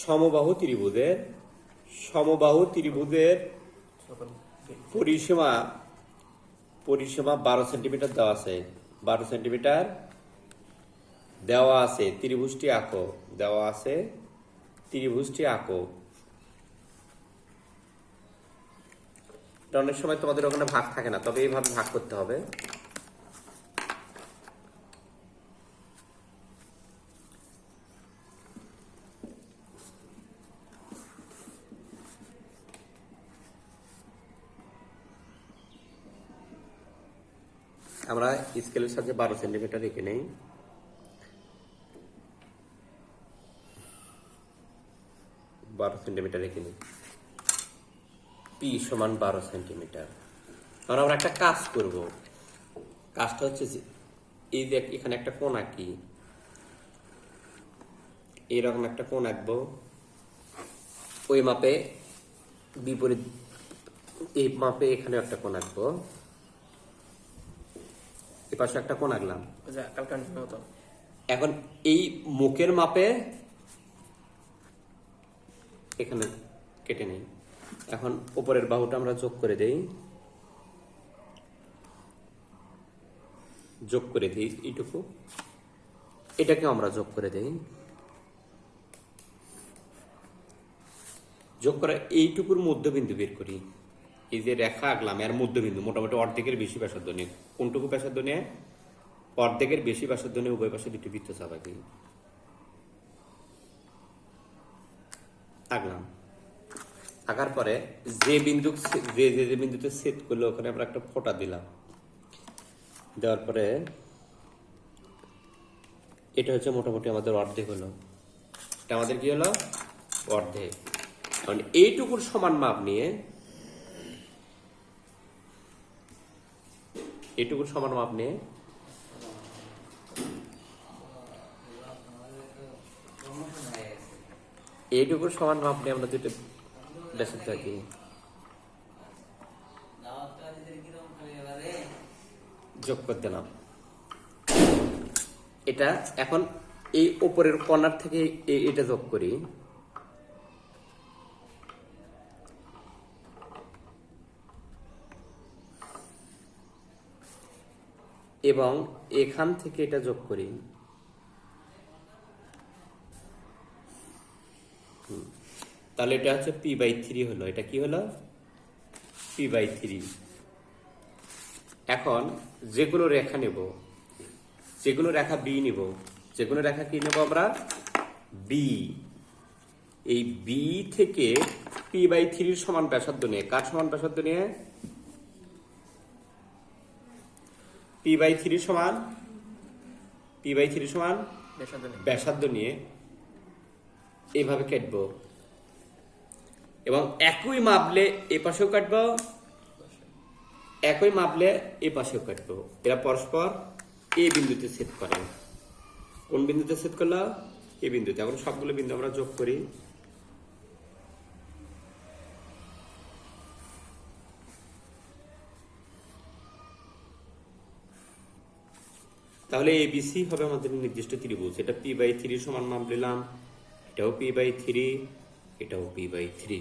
সমবাহু ত্রিভুজের পরিসীমা 12 সেন্টিমিটার দেওয়া আছে। 12 সেন্টিমিটার দেওয়া আছে। ত্রিভুজটি আঁকো। দেওয়া আছে, ত্রিভুজটি আঁকো। অনেক সময় তোমাদের ওখানে ভাগ থাকে না, তবে এইভাবে ভাগ করতে হবে। আমরা স্কেলের সাথে 12 সেন্টিমিটার রেখে নেই। রেখে নিই। পি সমান 12 সেন্টিমিটার। আমরা একটা কাজ করব। কাজটা হচ্ছে যে এই যে এখানে একটা কোণ আঁকি, এইরকম একটা কোণ আঁকবো। ওই মাপে বিপরীত, এই মাপে এখানে একটা কোণ আঁকবো। এ পাশে একটা কোণ আঁকলাম। এখন এই মুখের মাপে এখানে কেটে নেই। এখন উপরের বাহুটা আমরা যোগ করে দেই। এইটুকু, এটাকে আমরা যোগ করে দেই। যোগ করে এইটুকুর মধ্যবিন্দু বের করি। এই যে রেখা আঁকলাম এর মধ্যবিন্দু মোটামুটি অর্ধেকের বেশি ব্যাসার্ধ নিয়ে। কোনটুকু ব্যাসার্ধ নিয়ে? অর্ধেকের বেশি ব্যাসার্ধ নিয়ে উভয় পাশে দুটি বৃত্ত চাপ আঁকি। আঁকলাম। আঁকার পরে যে বিন্দুতে ছেদ করলো ওখানে আমরা একটা ফোঁটা দিলাম। দেওয়ার পরে এটা হচ্ছে মোটামুটি আমাদের অর্ধেক হলো। এটা আমাদের কি হলো? অর্ধেক। কারণ এইটুকুর সমান মাপ নিয়ে এইটুকুর সমান মাপ নিয়ে এইটুকুর সমান মাপ নিয়ে আমরা দুটো ব্যাসার্ধ আঁকি। যোগ করে দিলাম। এটা এখন এই উপরের কর্নার থেকে এটা যোগ করি। এবং এখান থেকে এটা যোগ করি। তাহলে এটা হচ্ছে p/3 হলো। এটা কি হলো? p/3। এখন যেগুলো রেখা নেব, যেগুলো রেখা বি নিব, যেগুলো রেখা কি নেব আমরা? বি। এই বি থেকে p/3 সমান ব্যাসার্ধ নিয়ে, কার সমান ব্যাসার্ধ নিয়ে? p/3 সমান ব্যাসার্ধ নিয়ে এইভাবে কাটবো। এবং একই মাপলে এ পাশেও কাটবো, একই মাপলে এ পাশেও কাটবো। এরা পরস্পর এ বিন্দুতে ছেদ করে। কোন বিন্দুতে ছেদ করলো? এ বিন্দুতে। এখন সবগুলো বিন্দু আমরা যোগ করি। তাহলে ABC হবে আমাদের নির্দিষ্ট ত্রিভুজ। এটা p/3 সমান মাপ নিলাম। এটাও p/3, এটাও p/3।